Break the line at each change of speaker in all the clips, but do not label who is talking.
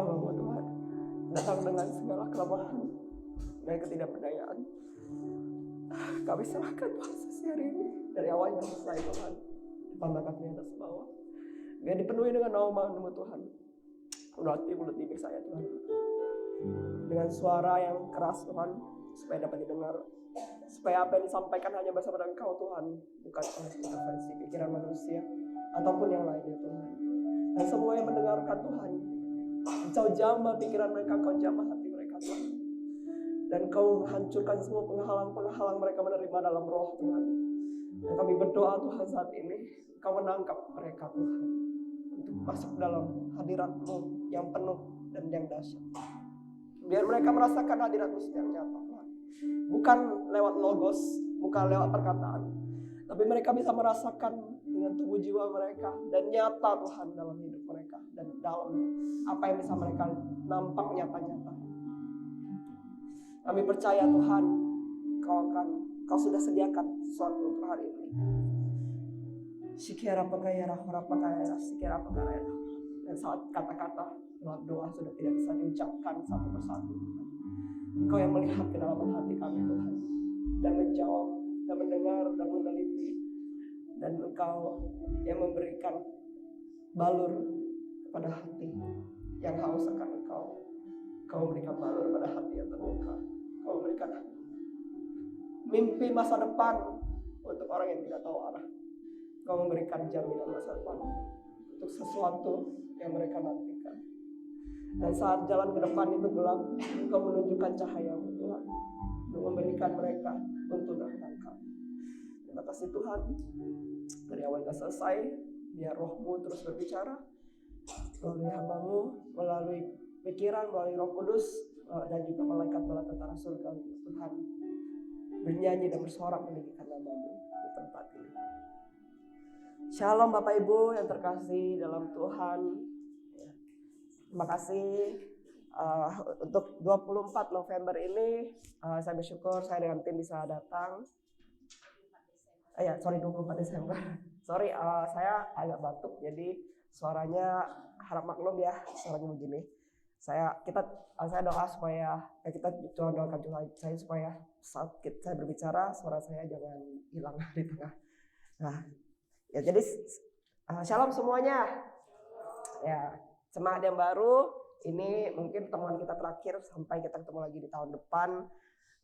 hamba-Mu Tuhan datang dengan segala kelemahan dan ketidakberdayaan. Kami serahkan Tuhan sesi hari ini dari awal hingga selesai Tuhan. Depan kami atas bawah. Biar dipenuhi dengan naungan-Mu Tuhan. Ulati mulut bibir saya Tuhan. Dengan suara yang keras Tuhan, supaya dapat didengar. Supaya apa yang disampaikan hanya bersama dengan Engkau Tuhan, bukan oleh intervensi pikiran manusia ataupun yang lainnya Tuhan. Dan semua yang mendengarkan Tuhan, Engkau jamah pikiran mereka, Engkau jamah hati mereka Tuhan. Dan Engkau hancurkan semua penghalang-penghalang mereka menerima dalam roh Tuhan. Dan kami berdoa Tuhan saat ini, Engkau menangkap mereka Tuhan, untuk masuk dalam hadirat-Mu yang penuh dan yang dahsyat. Biar mereka merasakan hadirat-Mu secara nyata Tuhan. Bukan lewat logos, bukan lewat perkataan, tapi mereka bisa merasakan dengan tubuh jiwa mereka dan nyata Tuhan dalam hidup mereka dan dalam apa yang bisa mereka nampak nyata-nyata. Kami percaya Tuhan, Kau sudah sediakan sesuatu untuk hari ini. Sikira pakayara, hora pakayara, sikira pakayara. Dan saat kata-kata lewat doa sudah tidak bisa diucapkan satu persatu. Engkau yang melihat ke dalam hati kami Tuhan, dan menjawab, dan mendengar, dan meneliti. Dan Engkau yang memberikan balur kepada hati yang haus akan Engkau. Kau memberikan balur pada hati yang terluka. Kau memberikan mimpi masa depan untuk orang yang tidak tahu arah. Kau memberikan jaminan masa depan untuk sesuatu yang mereka nantikan. Dan saat jalan ke depan itu gelap, Engkau menunjukkan cahaya-Mu Tuhan, untuk memberikan mereka tuntunan Engkau. Terima kasih Tuhan. Dari awal hingga selesai, biar Roh-Mu terus berbicara melalui hamba-Mu, melalui pikiran, melalui Roh Kudus, dan juga malaikat bala tentara surga Tuhan bernyanyi dan bersorak meninggikan nama-Mu di tempat ini. Shalom Bapak Ibu yang terkasih dalam Tuhan. Terima kasih untuk 24 November ini saya bersyukur saya dengan tim bisa datang. 24 Desember. Saya agak batuk jadi suaranya harap maklum ya, suaranya begini. Saya doa supaya kita doakan saya supaya saat saya berbicara suara saya jangan hilang di tengah. Nah, ya jadi shalom semuanya. Ya, semangat yang baru. Ini mungkin pertemuan kita terakhir sampai kita ketemu lagi di tahun depan.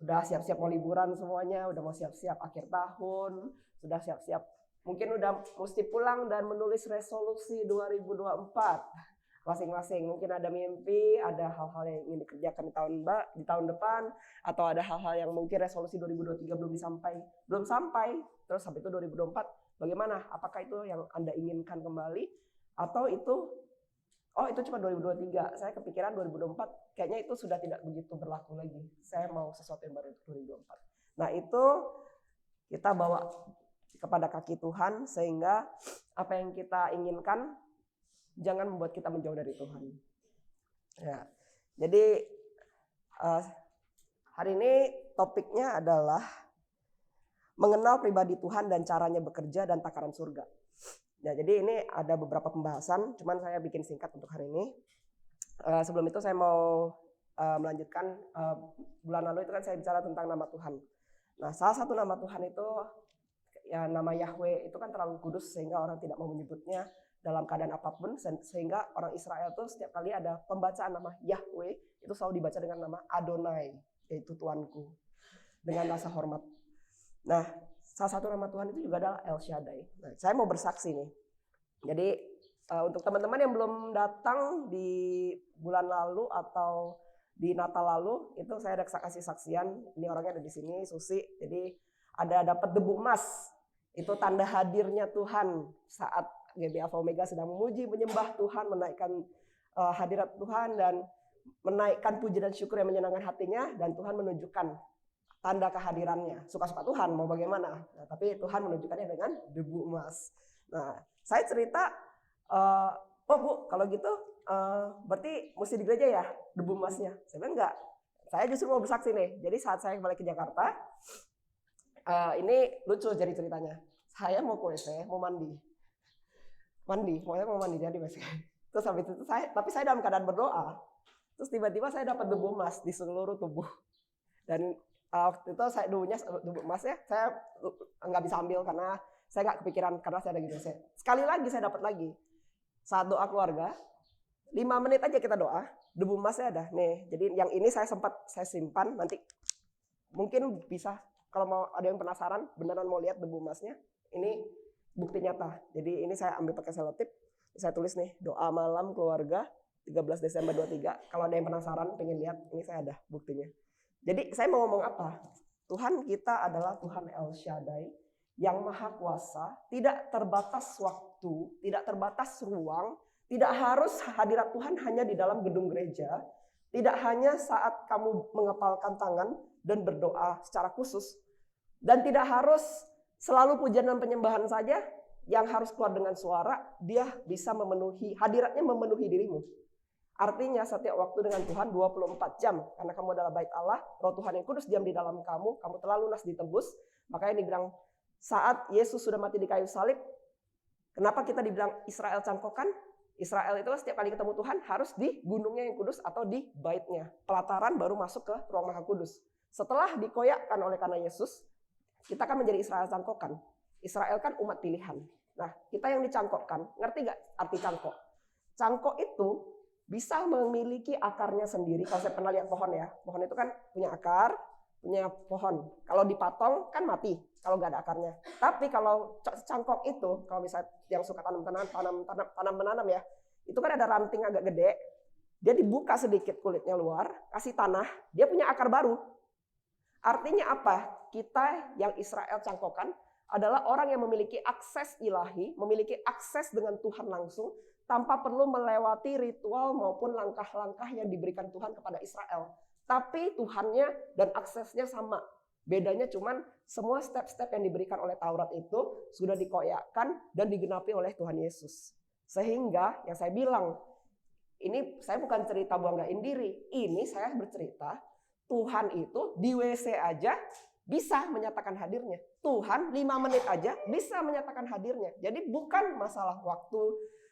Udah siap-siap mau liburan semuanya, udah mau siap-siap akhir tahun, sudah siap-siap mungkin udah mesti pulang dan menulis resolusi 2024 masing-masing. Mungkin ada mimpi, ada hal-hal yang ingin dikerjakan di tahun depan, atau ada hal-hal yang mungkin resolusi 2023 belum sampai. Terus sampai itu 2024 bagaimana? Apakah itu yang Anda inginkan kembali atau itu cuma 2023. Saya kepikiran 2024 kayaknya itu sudah tidak begitu berlaku lagi. Saya mau sesuatu yang baru untuk 2024. Nah, itu kita bawa kepada kaki Tuhan sehingga apa yang kita inginkan jangan membuat kita menjauh dari Tuhan. Ya. Jadi hari ini topiknya adalah mengenal pribadi Tuhan dan caranya bekerja dan takaran surga. Ya, jadi ini ada beberapa pembahasan, cuman saya bikin singkat untuk hari ini. Sebelum itu saya mau melanjutkan bulan lalu itu kan saya bicara tentang nama Tuhan. Nah, salah satu nama Tuhan itu ya nama Yahweh itu kan terlalu kudus sehingga orang tidak mau menyebutnya dalam keadaan apapun, sehingga orang Israel tuh setiap kali ada pembacaan nama Yahweh itu selalu dibaca dengan nama Adonai, yaitu Tuanku, dengan rasa hormat. Nah, salah satu nama Tuhan itu juga adalah El Shaddai. Nah, saya mau bersaksi nih. Jadi untuk teman-teman yang belum datang di bulan lalu atau di Natal lalu, itu saya ada kasih saksian. Ini orangnya ada di sini, Susi. Jadi ada dapat debu emas. Itu tanda hadirnya Tuhan saat GB Alpha Omega sedang memuji, menyembah Tuhan, menaikkan hadirat Tuhan dan menaikkan puji dan syukur yang menyenangkan hatinya, dan Tuhan menunjukkan tanda kehadirannya. Suka-suka Tuhan mau bagaimana. Nah, tapi Tuhan menunjukkannya dengan debu emas. Nah, saya cerita, Bu, kalau gitu berarti mesti di gereja ya debu emasnya. Saya bilang enggak. Saya justru mau bersaksi nih. Jadi saat saya balik ke Jakarta, ini lucu jadi ceritanya. Saya mau ke WC, mau mandi, pokoknya mau mandi jadi WC. Terus habis itu tapi saya dalam keadaan berdoa. Terus tiba-tiba saya dapat debu emas di seluruh tubuh. Dan waktu itu saya debu emasnya saya nggak bisa ambil karena saya nggak kepikiran karena saya ada gitu. Sekali lagi saya dapat lagi. Saat doa keluarga, 5 menit aja kita doa, debu emasnya ada. Nih, jadi yang ini saya simpan, nanti mungkin bisa kalau mau ada yang penasaran, beneran mau lihat debu emasnya, ini bukti nyata. Jadi ini saya ambil pakai selotip, saya tulis nih, doa malam keluarga 13 Desember 23. Kalau ada yang penasaran, pengen lihat, ini saya ada buktinya. Jadi saya mau ngomong apa? Tuhan kita adalah Tuhan El Shaddai, yang maha kuasa, tidak terbatas waktu, tidak terbatas ruang, tidak harus hadirat Tuhan hanya di dalam gedung gereja, tidak hanya saat kamu mengepalkan tangan dan berdoa secara khusus, dan tidak harus selalu pujian dan penyembahan saja yang harus keluar dengan suara, dia bisa memenuhi, hadiratnya memenuhi dirimu. Artinya setiap waktu dengan Tuhan 24 jam, karena kamu adalah bait Allah, roh Tuhan yang kudus diam di dalam kamu telah lunas ditebus. Makanya dibilang saat Yesus sudah mati di kayu salib, kenapa kita dibilang Israel cangkokan? Israel itu setiap kali ketemu Tuhan harus di gunungnya yang kudus atau di baitnya. Pelataran baru masuk ke ruang maha kudus. Setelah dikoyakkan oleh karena Yesus, kita kan menjadi Israel cangkokan. Israel kan umat pilihan. Nah, kita yang dicangkokkan, ngerti gak arti cangkok? Cangkok itu bisa memiliki akarnya sendiri. Kalau saya pernah lihat pohon ya, pohon itu kan punya akar, punya pohon. Kalau dipotong kan mati kalau nggak ada akarnya. Tapi kalau cangkok itu, kalau misalnya yang suka tanam menanam ya, itu kan ada ranting agak gede. Dia dibuka sedikit kulitnya luar, kasih tanah, dia punya akar baru. Artinya apa? Kita yang Israel cangkokan adalah orang yang memiliki akses ilahi, memiliki akses dengan Tuhan langsung, tanpa perlu melewati ritual maupun langkah-langkah yang diberikan Tuhan kepada Israel. Tapi Tuhannya dan aksesnya sama. Bedanya cuman semua step-step yang diberikan oleh Taurat itu sudah dikoyakkan dan digenapi oleh Tuhan Yesus. Sehingga yang saya bilang, ini saya bukan cerita banggain diri. Ini saya bercerita, Tuhan itu di WC aja bisa menyatakan hadirnya. Tuhan 5 menit aja bisa menyatakan hadirnya. Jadi bukan masalah waktu.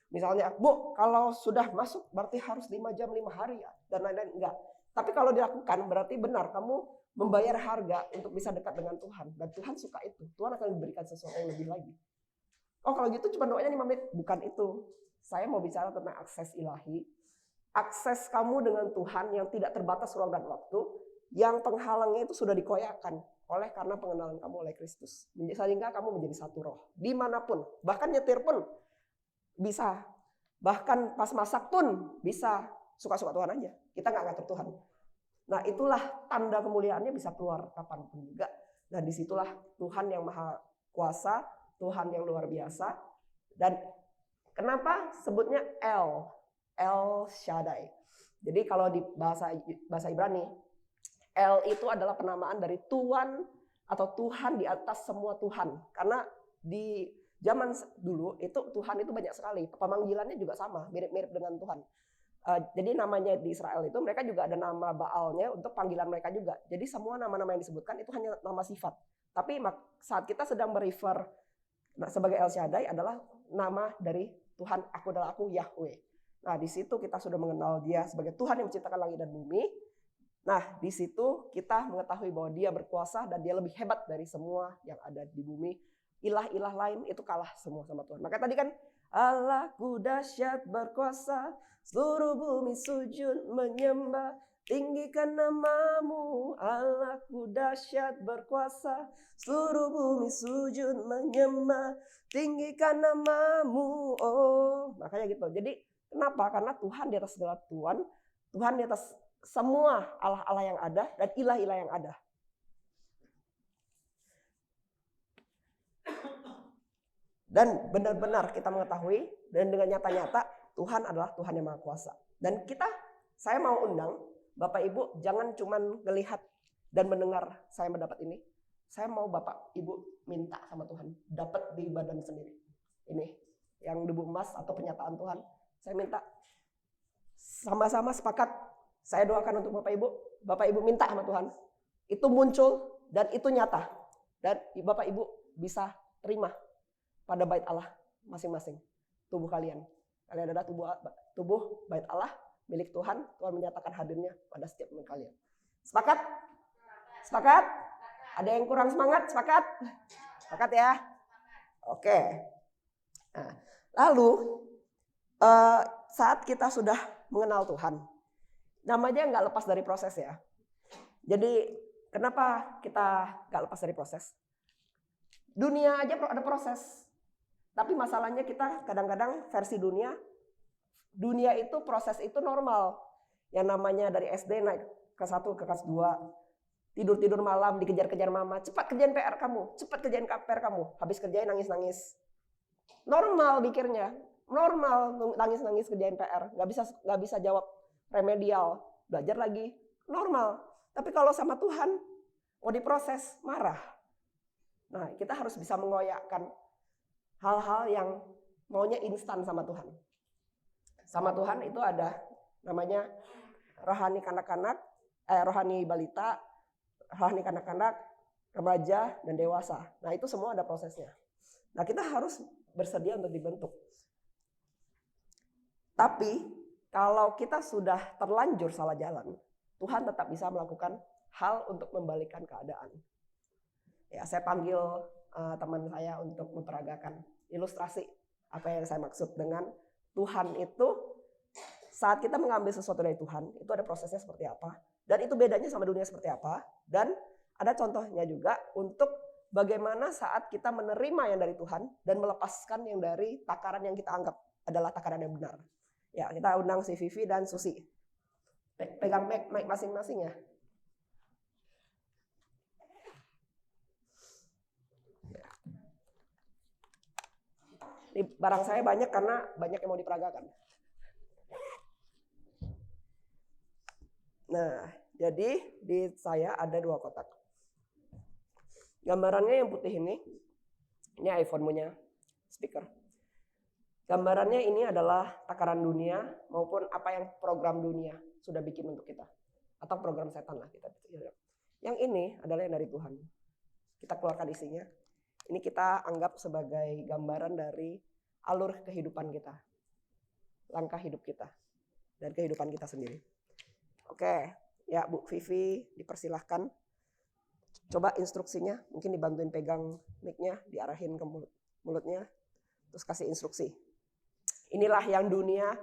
Misalnya, Bu, kalau sudah masuk berarti harus 5 jam 5 hari ya, dan lain-lain. Enggak. Tapi kalau dilakukan berarti benar kamu membayar harga untuk bisa dekat dengan Tuhan. Dan Tuhan suka itu. Tuhan akan memberikan sesuatu yang lebih lagi. Oh kalau gitu cuma doanya 5 menit. Bukan itu. Saya mau bicara tentang akses ilahi. Akses kamu dengan Tuhan yang tidak terbatas ruang dan waktu. Yang penghalangnya itu sudah dikoyakkan oleh karena pengenalan kamu oleh Kristus. Sehingga kamu menjadi satu roh. Dimanapun. Bahkan nyetir pun bisa. Bahkan pas masak pun bisa. Suka-suka Tuhan aja. Kita nggak ngatur Tuhan. Nah itulah tanda kemuliaannya bisa keluar kapanpun juga. Nah disitulah Tuhan yang maha kuasa, Tuhan yang luar biasa. Dan kenapa sebutnya El Shaddai. Jadi kalau di bahasa Ibrani, El itu adalah penamaan dari Tuhan atau Tuhan di atas semua Tuhan. Karena di zaman dulu itu Tuhan itu banyak sekali. Pemanggilannya juga sama, mirip-mirip dengan Tuhan. Jadi namanya di Israel itu mereka juga ada nama Baalnya untuk panggilan mereka juga. Jadi semua nama-nama yang disebutkan itu hanya nama sifat. Tapi saat kita sedang merefer sebagai El Shaddai adalah nama dari Tuhan, aku adalah aku Yahweh. Nah di situ kita sudah mengenal dia sebagai Tuhan yang menciptakan langit dan bumi. Nah di situ kita mengetahui bahwa dia berkuasa dan dia lebih hebat dari semua yang ada di bumi. Ilah-ilah lain itu kalah semua sama Tuhan. Maka tadi kan Allahku dahsyat berkuasa, seluruh bumi sujud menyembah, tinggikan namamu. Allahku dahsyat berkuasa, seluruh bumi sujud menyembah, tinggikan namamu. Oh, makanya gitu. Jadi kenapa? Karena Tuhan di atas segala Tuhan, Tuhan di atas semua Allah-Allah yang ada dan ilah-ilah yang ada. Dan benar-benar kita mengetahui dan dengan nyata-nyata Tuhan adalah Tuhan yang Maha Kuasa. Dan saya mau undang Bapak Ibu jangan cuman melihat dan mendengar saya mendapat ini. Saya mau Bapak Ibu minta sama Tuhan dapat di badan sendiri. Ini yang debu emas atau penyataan Tuhan. Saya minta sama-sama sepakat. Saya doakan untuk Bapak Ibu. Bapak Ibu minta sama Tuhan. Itu muncul dan itu nyata. Dan Bapak Ibu bisa terima pada bait Allah masing-masing tubuh kalian. Kalian adalah tubuh bait Allah milik Tuhan. Tuhan menyatakan hadirnya pada setiap kalian. Sepakat? Sepakat? Ada yang kurang semangat? Sepakat? Sepakat ya? Oke. Nah, lalu saat kita sudah mengenal Tuhan, namanya nggak lepas dari proses ya. Jadi kenapa kita nggak lepas dari proses? Dunia aja ada proses. Tapi masalahnya kita kadang-kadang versi dunia itu proses itu normal. Yang namanya dari SD naik kelas 1 ke kelas 2. Tidur-tidur malam, dikejar-kejar mama. Cepat kerjain PR kamu, cepat kerjain PR kamu. Habis kerjain nangis-nangis. Normal pikirnya. Normal nangis-nangis kerjain PR. Nggak bisa jawab remedial. Belajar lagi. Normal. Tapi kalau sama Tuhan, mau diproses, marah. Nah, kita harus bisa mengoyakkan hal-hal yang maunya instan sama Tuhan. Sama Tuhan itu ada namanya rohani kanak-kanak, rohani balita, rohani kanak-kanak, remaja, dan dewasa. Nah, itu semua ada prosesnya. Nah, kita harus bersedia untuk dibentuk. Tapi, kalau kita sudah terlanjur salah jalan, Tuhan tetap bisa melakukan hal untuk membalikkan keadaan. Ya, saya panggil teman saya untuk memperagakan ilustrasi apa yang saya maksud dengan Tuhan itu saat kita mengambil sesuatu dari Tuhan, itu ada prosesnya seperti apa, dan itu bedanya sama dunia seperti apa, dan ada contohnya juga untuk bagaimana saat kita menerima yang dari Tuhan dan melepaskan yang dari takaran yang kita anggap adalah takaran yang benar. Ya, kita undang si Vivi dan Susi. Pegang mic masing-masing ya. Ini barang saya banyak karena banyak yang mau diperagakan. Nah, jadi di saya ada 2 kotak. Gambarannya yang putih ini iPhone punya speaker. Gambarannya ini adalah takaran dunia maupun apa yang program dunia sudah bikin untuk kita. Atau program setan lah kita. Yang ini adalah yang dari Tuhan. Kita keluarkan isinya. Ini kita anggap sebagai gambaran dari alur kehidupan kita. Langkah hidup kita. Dan kehidupan kita sendiri. Oke, ya Bu Vivi dipersilahkan. Coba instruksinya, mungkin dibantuin pegang mic-nya, diarahin ke mulutnya. Terus kasih instruksi. Inilah yang dunia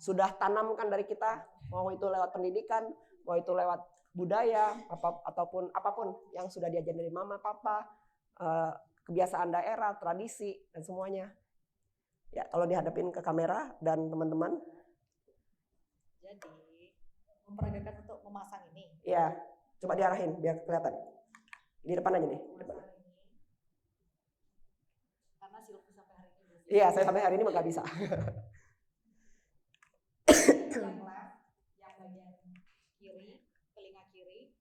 sudah tanamkan dari kita. Mau itu lewat pendidikan, mau itu lewat budaya, ataupun apapun yang sudah diajarin dari mama, papa, kebiasaan daerah, tradisi, dan semuanya. Ya, kalau dihadapin ke kamera dan teman-teman.
Jadi, memperagakan untuk memasang ini.
Ya, coba diarahin biar kelihatan. Di depan aja nih. Depan.
Karena siluk sampai hari ini.
Iya, saya sampai hari ini nggak bisa.
Yang left, yang bagian kiri, telinga kiri.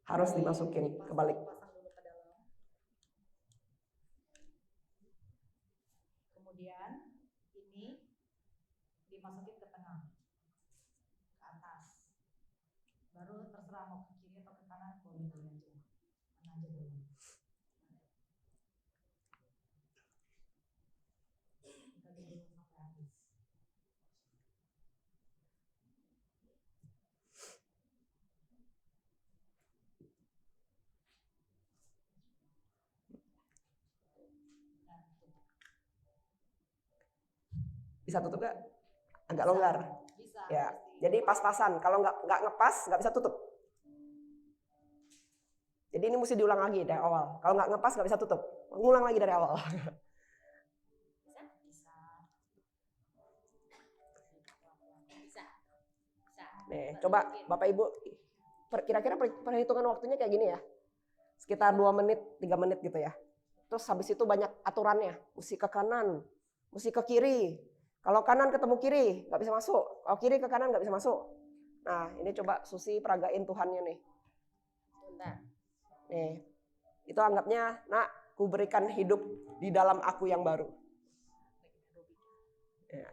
Harus dimasukin kebalik.
Pasang dulu ke dalam. Kemudian ini dimasukin ke tengah, ke atas. Baru terserah mau ke kiri atau ke kanan, boleh-boleh aja. Mana aja dulu. Kita tunggu sampai habis.
Bisa tutup nggak? Agak longgar.
Bisa.
Ya, jadi pas-pasan. Kalau nggak ngepas, nggak bisa tutup. Jadi ini mesti diulang lagi dari awal. Kalau nggak ngepas, nggak bisa tutup. Ngulang lagi dari awal.
Bisa.
Nih, coba Bapak Ibu, kira-kira perhitungan waktunya kayak gini ya. Sekitar 2 menit, 3 menit gitu ya. Terus habis itu banyak aturannya. Mesti ke kanan, mesti ke kiri. Kalau kanan ketemu kiri, nggak bisa masuk. Kalau kiri ke kanan nggak bisa masuk. Nah, ini coba Susi peragain Tuhannya nih.
Bentar.
Nih, itu anggapnya, nak, ku berikan hidup di dalam aku yang baru. Ya.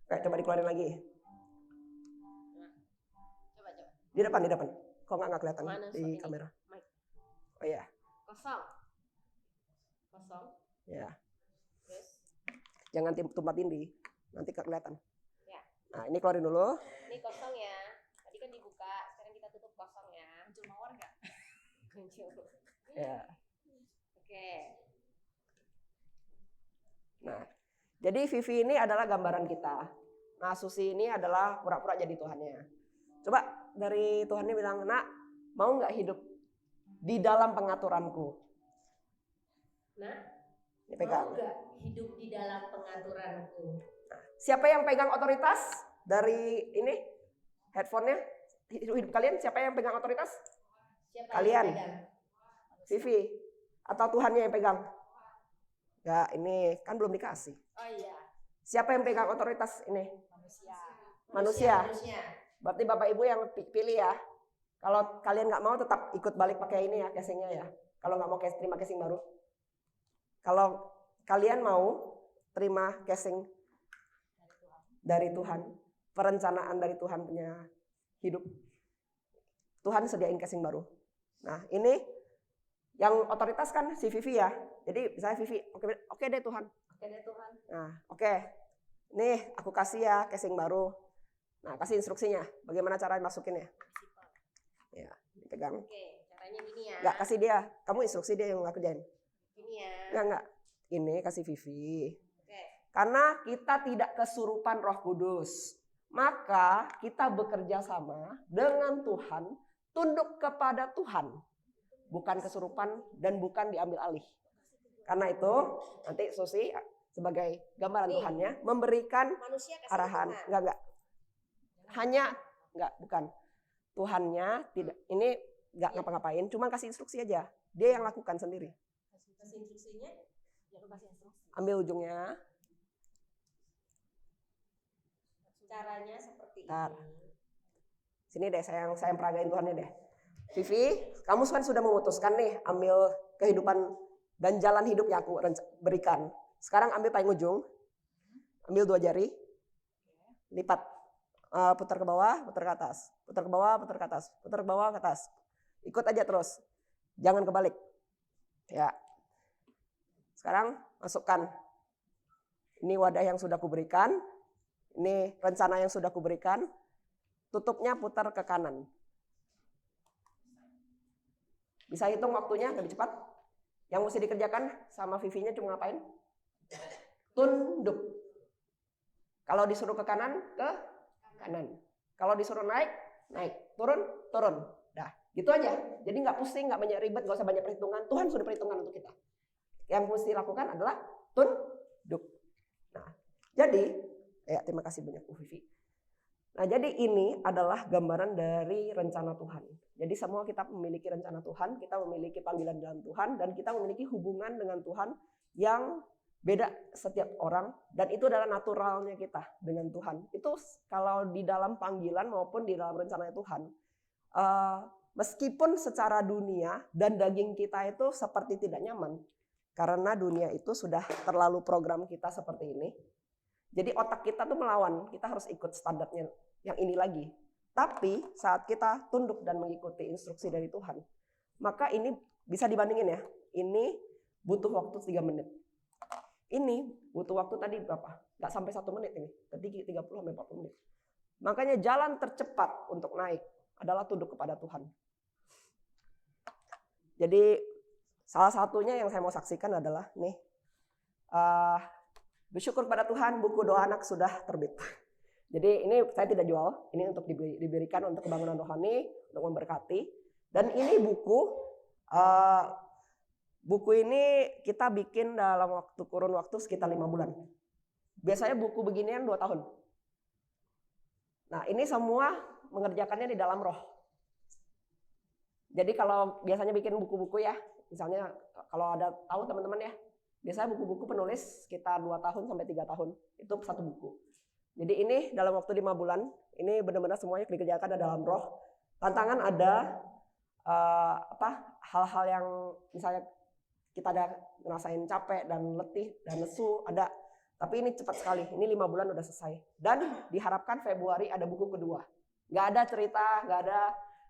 Oke, coba dikeluarin lagi.
Coba.
Di depan. Kok nggak kelihatan
mana
di kamera?
Mic.
Oh iya.
Kosong.
Ya.
Terus.
Jangan tumpah tindih, nanti kelihatan.
Ya.
Nah, ini keluarin dulu.
Ini kosong ya. Tadi kan dibuka, sekarang kita tutup kosong ya.
Muncul mawar nggak?
Muncul.
Ya.
Oke.
Nah, jadi Vivi ini adalah gambaran kita. Nah, Susi ini adalah pura-pura jadi Tuhannya. Coba dari Tuhannya bilang, nak, mau nggak hidup di dalam pengaturanku?
Nah,
Ini pegang.
mau nggak hidup di dalam pengaturanku?
Siapa yang pegang otoritas dari ini headphone-nya? Hidup kalian siapa yang pegang otoritas?
Siapa
Kalian.
yang pegang?
Vivi atau Tuhannya yang pegang? Ya, ini kan belum dikasih.
Oh iya.
Siapa yang pegang otoritas ini?
Manusia.
Manusia. Berarti Bapak Ibu yang pilih ya. Kalau kalian nggak mau tetap ikut balik pakai ini ya casingnya ya. Kalau nggak mau terima casing baru. Kalau kalian mau terima casing dari Tuhan, perencanaan dari Tuhan punya hidup, Tuhan sediain casing baru. Nah ini yang otoritas kan si Vivi ya. Jadi misalnya Vivi, oke deh Tuhan.
Oke deh Tuhan.
Nah oke, nih aku kasih ya casing baru. Nah kasih instruksinya, bagaimana cara masukinnya. Ya, dipegang.
Oke, caranya gini ya.
Nggak kasih dia, kamu instruksi dia yang nggak kerjain.
Gini ya.
Nggak. Ini kasih Vivi.
Oke.
Karena kita tidak kesurupan Roh Kudus, maka kita bekerja sama dengan Tuhan, tunduk kepada Tuhan, bukan kesurupan dan bukan diambil alih. Karena itu nanti Susi sebagai gambaran Tuhannya memberikan
Manusia kasih
arahan.
Tuhan.
Enggak. Hanya bukan. Tuhannya tidak, ini nggak ngapa-ngapain, cuma kasih instruksi aja. Dia yang lakukan sendiri.
Kasih instruksinya.
Ya, aku kasih instruksi.
Ambil ujungnya.
Caranya seperti
Bentar.
ini.
Sini deh, saya yang peragain Tuhannya deh. Vivi, kamu kan sudah memutuskan nih ambil kehidupan dan jalan hidup yang aku berikan. Sekarang ambil paling ujung, ambil 2 jari, lipat, putar ke bawah, putar ke atas, putar ke bawah, putar ke atas, putar ke bawah, ke atas. Ikut aja terus, jangan kebalik. Ya. Sekarang masukkan. Ini wadah yang sudah kuberikan, ini rencana yang sudah kuberikan. Tutupnya putar ke kanan. Bisa hitung waktunya lebih cepat. Yang mesti dikerjakan sama Vivinya cuma ngapain? Tunduk. Kalau disuruh ke kanan, ke kanan. Kalau disuruh naik, naik. Turun, turun. Dah, gitu aja. Jadi nggak pusing, nggak banyak ribet, nggak usah banyak perhitungan. Tuhan sudah perhitungan untuk kita. Yang mesti lakukan adalah tunduk. Nah, jadi, terima kasih banyak Bu Vivi. Nah, jadi ini adalah gambaran dari rencana Tuhan. Jadi semua kita memiliki rencana Tuhan, kita memiliki panggilan dalam Tuhan, dan kita memiliki hubungan dengan Tuhan yang beda setiap orang, dan itu adalah naturalnya kita dengan Tuhan. Itu kalau di dalam panggilan maupun di dalam rencana Tuhan. Meskipun secara dunia dan daging kita itu seperti tidak nyaman, karena dunia itu sudah terlalu program kita seperti ini. Jadi otak kita tuh melawan, kita harus ikut standarnya yang ini lagi. Tapi saat kita tunduk dan mengikuti instruksi dari Tuhan, maka ini bisa dibandingin ya. Ini butuh waktu 3 menit. Ini butuh waktu tadi berapa? Nggak sampai 1 menit ini, tadi 30-40 menit. Makanya jalan tercepat untuk naik adalah tunduk kepada Tuhan. Jadi salah satunya yang saya mau saksikan adalah nih, bersyukur pada Tuhan, buku doa anak sudah terbit. Jadi ini saya tidak jual, ini untuk diberikan untuk kebangunan rohani, untuk memberkati. Dan ini buku ini kita bikin dalam kurun waktu sekitar 5 bulan. Biasanya buku beginian 2 tahun. Nah ini semua mengerjakannya di dalam roh. Jadi kalau biasanya bikin buku-buku ya, misalnya kalau ada tahu teman-teman ya, biasanya buku-buku penulis sekitar 2 tahun sampai 3 tahun, itu 1 buku. Jadi ini dalam waktu 5 bulan, ini benar-benar semuanya dikerjakan dalam roh. Tantangan ada hal-hal yang misalnya kita ada ngerasain capek dan letih dan lesu, ada. Tapi ini cepat sekali, ini 5 bulan udah selesai. Dan diharapkan Februari ada buku kedua. Nggak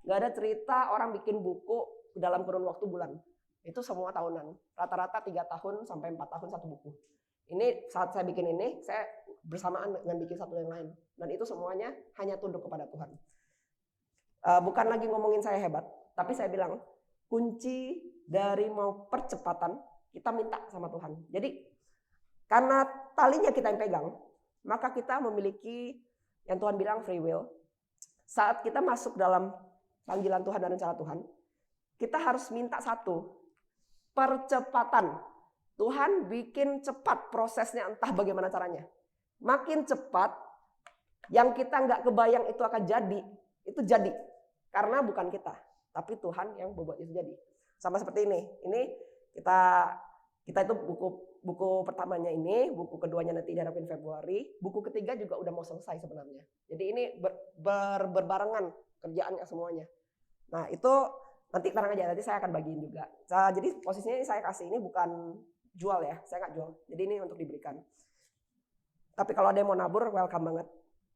ada cerita orang bikin buku dalam kurun waktu bulan. Itu semua tahunan. Rata-rata 3 tahun sampai 4 tahun 1 buku. Ini saat saya bikin ini, saya bersamaan dengan bikin satu yang lain. Dan itu semuanya hanya tunduk kepada Tuhan. Bukan lagi ngomongin saya hebat, tapi saya bilang kunci dari mau percepatan kita minta sama Tuhan. Jadi karena talinya kita yang pegang, maka kita memiliki yang Tuhan bilang free will. Saat kita masuk dalam panggilan Tuhan dan rencana Tuhan, kita harus minta satu, percepatan. Tuhan bikin cepat prosesnya, entah bagaimana caranya. Makin cepat, yang kita nggak kebayang itu akan jadi, itu jadi. Karena bukan kita, tapi Tuhan yang membuat itu jadi. Sama seperti ini. Ini kita itu buku pertamanya ini, buku keduanya nanti diharapin Februari, buku ketiga juga udah mau selesai sebenarnya. Jadi ini berbarengan kerjaannya semuanya. Nah itu nanti tenang aja, nanti saya akan bagiin juga. Nah, jadi posisinya ini saya kasih ini bukan jual ya, saya nggak jual. Jadi ini untuk diberikan. Tapi kalau ada yang mau nabur, welcome banget.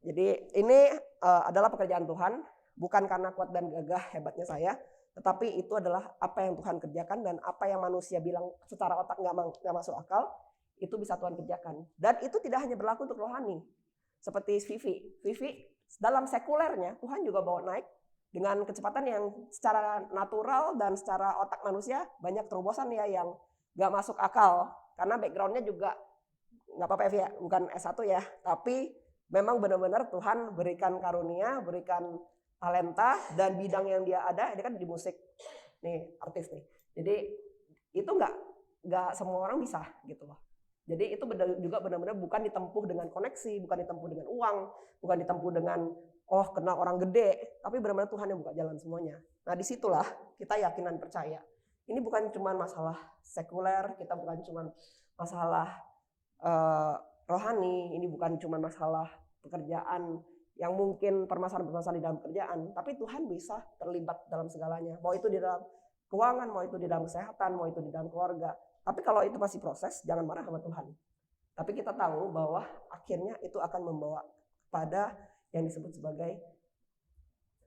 Jadi ini adalah pekerjaan Tuhan, bukan karena kuat dan gagah hebatnya saya, tetapi itu adalah apa yang Tuhan kerjakan dan apa yang manusia bilang secara otak nggak masuk akal, itu bisa Tuhan kerjakan. Dan itu tidak hanya berlaku untuk rohani. Seperti Vivi dalam sekulernya Tuhan juga bawa naik dengan kecepatan yang secara natural dan secara otak manusia banyak terobosan ya yang nggak masuk akal. Karena backgroundnya juga nggak apa-apa ya, bukan S1 ya, tapi memang benar-benar Tuhan berikan karunia, berikan talenta dan bidang yang dia ada, dia kan di musik nih, artis nih. Jadi itu nggak semua orang bisa gitu loh. Jadi itu juga benar-benar bukan ditempuh dengan koneksi, bukan ditempuh dengan uang, bukan ditempuh dengan kenal orang gede, tapi benar-benar Tuhan yang buka jalan semuanya. Nah disitulah kita yakin dan percaya. Ini bukan cuma masalah sekuler, kita bukan cuma masalah rohani, ini bukan cuma masalah pekerjaan yang mungkin permasalahan-permasalahan di dalam pekerjaan, tapi Tuhan bisa terlibat dalam segalanya. Mau itu di dalam keuangan, mau itu di dalam kesehatan, mau itu di dalam keluarga. Tapi kalau itu masih proses, jangan marah sama Tuhan. Tapi kita tahu bahwa akhirnya itu akan membawa pada yang disebut sebagai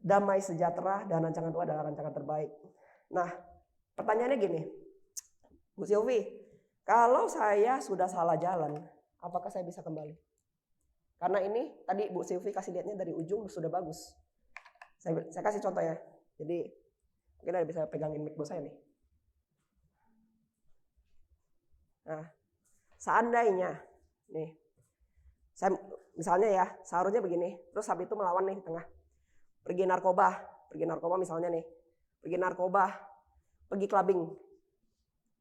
damai sejahtera dan rancangan Tuhan adalah rancangan terbaik. Nah, pertanyaannya gini, Bu Sylvie, kalau saya sudah salah jalan, apakah saya bisa kembali? Karena ini tadi Bu Sylvie kasih lihatnya dari ujung sudah bagus. Saya kasih contoh ya. Jadi mungkin ada bisa pegangin mic saya nih. Nah, seandainya nih, saya misalnya ya, seharusnya begini, terus habis itu melawan nih di tengah. Pergi narkoba misalnya nih. Pergi narkoba, pergi clubbing.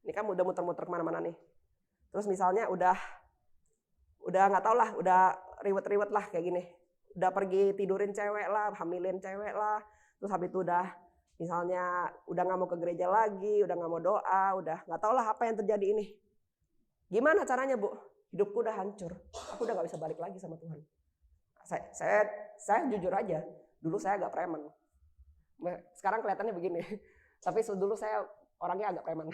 Ini kan udah muter-muter kemana-mana nih. Terus misalnya udah nggak tau lah, udah riwet-riwet lah kayak gini. Udah pergi tidurin cewek lah, hamilin cewek lah. Terus habis itu udah misalnya udah nggak mau ke gereja lagi, udah nggak mau doa, udah nggak tau lah apa yang terjadi ini. Gimana caranya Bu? Hidupku udah hancur, aku udah nggak bisa balik lagi sama Tuhan. Saya jujur aja, dulu saya agak preman. Sekarang kelihatannya begini, tapi dulu saya orangnya agak preman.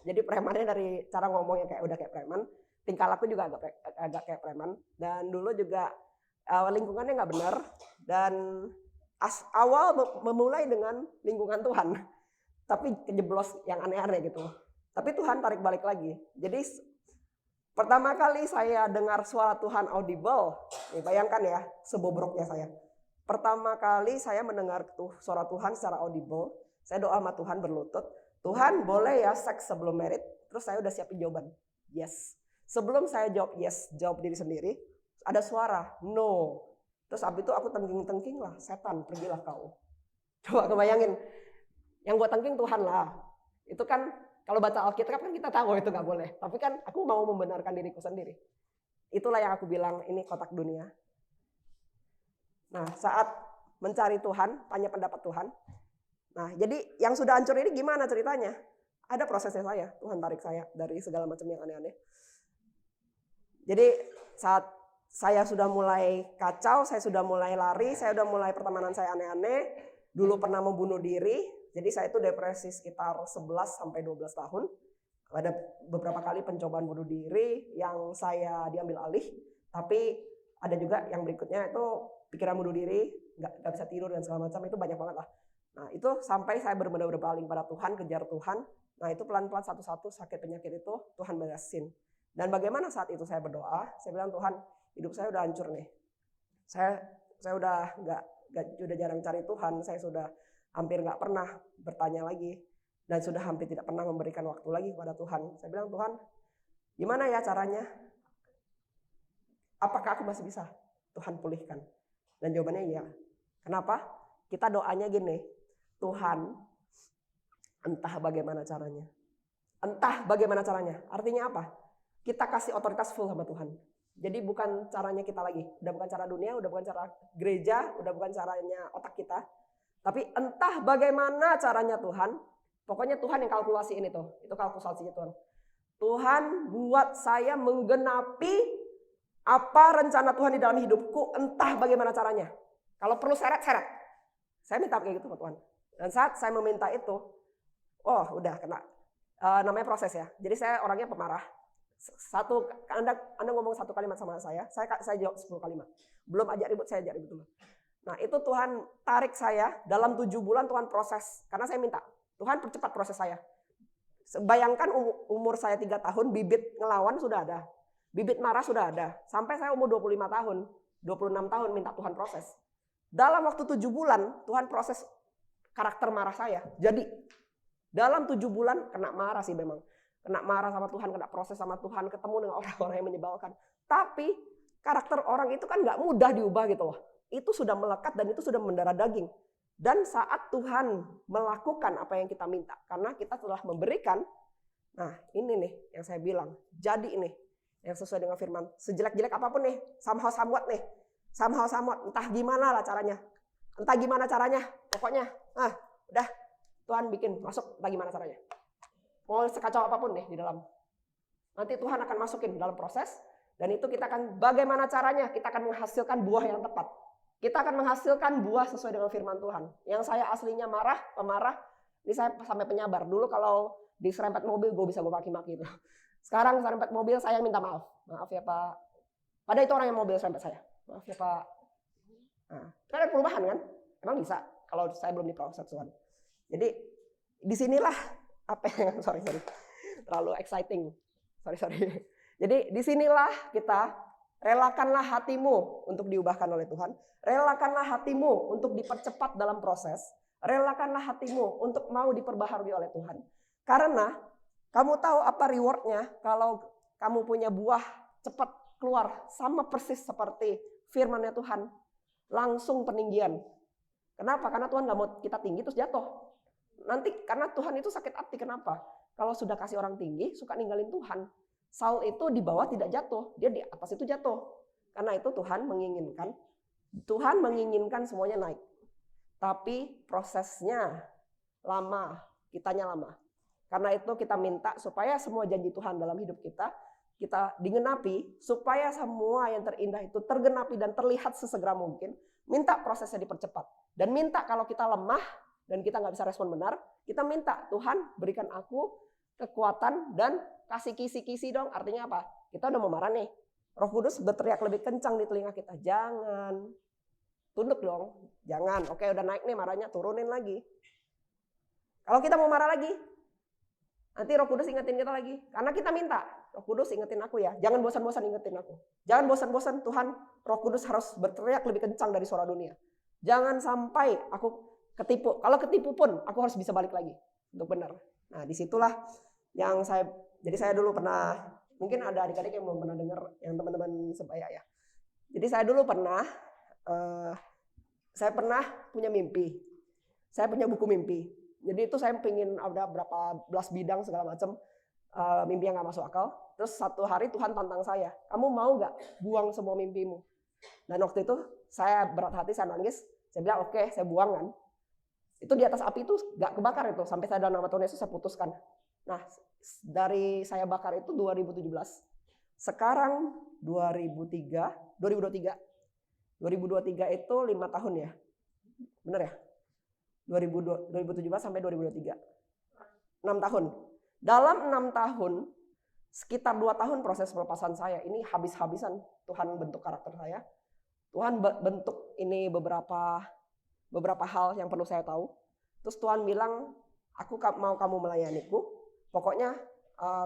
Jadi premannya dari cara ngomongnya kayak udah kayak preman, tingkah laku juga agak kayak preman. Dan dulu juga lingkungannya nggak benar. Dan awal memulai dengan lingkungan Tuhan, tapi kejeblos yang aneh-aneh gitu. Tapi Tuhan tarik balik lagi. Jadi pertama kali saya dengar suara Tuhan audible, nih bayangkan ya sebobroknya saya. Pertama kali saya mendengar suara Tuhan secara audible, saya doa sama Tuhan berlutut, Tuhan boleh ya seks sebelum merit, terus saya udah siapin jawaban, yes. Sebelum saya jawab yes, jawab diri sendiri, ada suara, no. Terus abis itu aku tengking-tengking lah, setan pergilah kau. Coba kebayangin, yang gue tengking Tuhan lah, itu kan kalau baca Alkitab kan kita tahu itu nggak boleh. Tapi kan aku mau membenarkan diriku sendiri. Itulah yang aku bilang ini kotak dunia. Nah saat mencari Tuhan, tanya pendapat Tuhan. Nah jadi yang sudah hancur ini gimana ceritanya? Ada prosesnya saya, Tuhan tarik saya dari segala macam yang aneh-aneh. Jadi saat saya sudah mulai kacau, saya sudah mulai lari, saya sudah mulai pertemanan saya aneh-aneh. Dulu pernah membunuh diri. Jadi saya itu depresi sekitar 11 sampai 12 tahun. Ada beberapa kali pencobaan bunuh diri yang saya diambil alih. Tapi ada juga yang berikutnya itu pikiran bunuh diri, nggak bisa tidur dan segala macam, itu banyak banget lah. Nah itu sampai saya benar-benar berpaling pada Tuhan, kejar Tuhan. Nah itu pelan-pelan satu-satu sakit penyakit itu Tuhan beresin. Dan bagaimana saat itu saya berdoa, saya bilang Tuhan, hidup saya udah hancur nih. Saya udah udah jarang cari Tuhan, saya sudah hampir nggak pernah bertanya lagi dan sudah hampir tidak pernah memberikan waktu lagi kepada Tuhan. Saya bilang, Tuhan, gimana ya caranya? Apakah aku masih bisa Tuhan pulihkan? Dan jawabannya iya. Kenapa? Kita doanya gini, Tuhan, entah bagaimana caranya. Entah bagaimana caranya. Artinya apa? Kita kasih otoritas full sama Tuhan. Jadi bukan caranya kita lagi. Udah bukan cara dunia, udah bukan cara gereja, udah bukan caranya otak kita. Tapi entah bagaimana caranya Tuhan, pokoknya Tuhan yang kalkulasiin itu. Itu kalkulasinya Tuhan. Tuhan buat saya menggenapi apa rencana Tuhan di dalam hidupku, entah bagaimana caranya. Kalau perlu seret-seret. Saya minta kayak gitu sama Tuhan. Dan saat saya meminta itu, oh udah kena. Namanya proses ya. Jadi saya orangnya pemarah. Anda ngomong satu kalimat sama saya jawab 10 kalimat. Belum ajak ribut, saya ajak ribut dulu. Nah itu Tuhan tarik saya, dalam 7 bulan Tuhan proses. Karena saya minta, Tuhan percepat proses saya. Bayangkan umur saya 3 tahun, bibit ngelawan sudah ada. Bibit marah sudah ada. Sampai saya umur 25 tahun, 26 tahun minta Tuhan proses. Dalam waktu 7 bulan, Tuhan proses karakter marah saya. Jadi, dalam 7 bulan, kena marah sih memang. Kena marah sama Tuhan, kena proses sama Tuhan, ketemu dengan orang-orang yang menyebalkan. Tapi, karakter orang itu kan gak mudah diubah gitu loh. Itu sudah melekat dan itu sudah mendarah daging. Dan saat Tuhan melakukan apa yang kita minta, karena kita telah memberikan, nah ini nih yang saya bilang, jadi nih, yang sesuai dengan firman, sejelek-jelek apapun nih, somehow somewhat, entah gimana lah caranya, pokoknya, udah Tuhan bikin masuk, entah gimana caranya, mau sekacau apapun nih di dalam, nanti Tuhan akan masukin dalam proses, dan itu kita akan bagaimana caranya, kita akan menghasilkan buah yang tepat, kita akan menghasilkan buah sesuai dengan firman Tuhan. Yang saya aslinya pemarah, ini saya sampai penyabar. Dulu kalau diserempet mobil, gue bisa gue maki-maki itu. Sekarang serempet mobil, saya minta maaf. Maaf ya Pak. Padahal itu orang yang mobil serempet saya. Maaf ya Pak. Nah, kan ada perubahan kan? Emang bisa kalau saya belum diproses Tuhan. Jadi disinilah apa yang sorry terlalu exciting. Sorry. Jadi disinilah kita relakanlah hatimu untuk diubahkan oleh Tuhan. Relakanlah hatimu untuk dipercepat dalam proses. Relakanlah hatimu untuk mau diperbaharui oleh Tuhan. Karena kamu tahu apa rewardnya kalau kamu punya buah cepat keluar. Sama persis seperti firman-Nya Tuhan. Langsung peninggian. Kenapa? Karena Tuhan gak mau kita tinggi terus jatuh. Nanti karena Tuhan itu sakit hati. Kenapa? Kalau sudah kasih orang tinggi suka ninggalin Tuhan. Saul itu di bawah tidak jatuh. Dia di atas itu jatuh. Karena itu Tuhan menginginkan semuanya naik. Tapi prosesnya lama. Kitanya lama. Karena itu kita minta supaya semua janji Tuhan dalam hidup kita digenapi, supaya semua yang terindah itu tergenapi dan terlihat sesegera mungkin. Minta prosesnya dipercepat. Dan minta kalau kita lemah dan kita nggak bisa respon benar, kita minta Tuhan berikan aku kekuatan dan kasih kisi-kisi dong. Artinya apa? Kita udah mau marah nih. Roh Kudus berteriak lebih kencang di telinga kita. Jangan. Tunduk dong. Jangan. Oke udah naik nih marahnya, turunin lagi. Kalau kita mau marah lagi, nanti Roh Kudus ingetin kita lagi. Karena kita minta, Roh Kudus ingetin aku ya. Jangan bosan-bosan ingetin aku. Jangan bosan-bosan Tuhan, Roh Kudus harus berteriak lebih kencang dari suara dunia. Jangan sampai aku ketipu. Kalau ketipu pun, aku harus bisa balik lagi. Untuk benar. Nah disitulah yang jadi saya dulu pernah, mungkin ada adik-adik yang belum pernah dengar, yang teman-teman sebaya ya. Jadi saya dulu pernah, saya pernah punya mimpi. Saya punya buku mimpi. Jadi itu saya pengen ada berapa belas bidang segala macam, mimpi yang gak masuk akal. Terus satu hari Tuhan tantang saya, kamu mau gak buang semua mimpimu? Dan waktu itu saya berat hati, saya nangis. Saya bilang oke, saya buang kan. Itu di atas api itu gak kebakar itu. Sampai saya dalam nama Tuhan Yesus saya putuskan. Nah dari saya bakar itu 2017. Sekarang 2023 itu 5 tahun ya. Bener ya? 2017 sampai 2023. 6 tahun. Dalam 6 tahun, sekitar 2 tahun proses pelepasan saya. Ini habis-habisan Tuhan bentuk karakter saya. Tuhan bentuk ini beberapa hal yang perlu saya tahu. Terus Tuhan bilang, aku mau kamu melayaniku. Pokoknya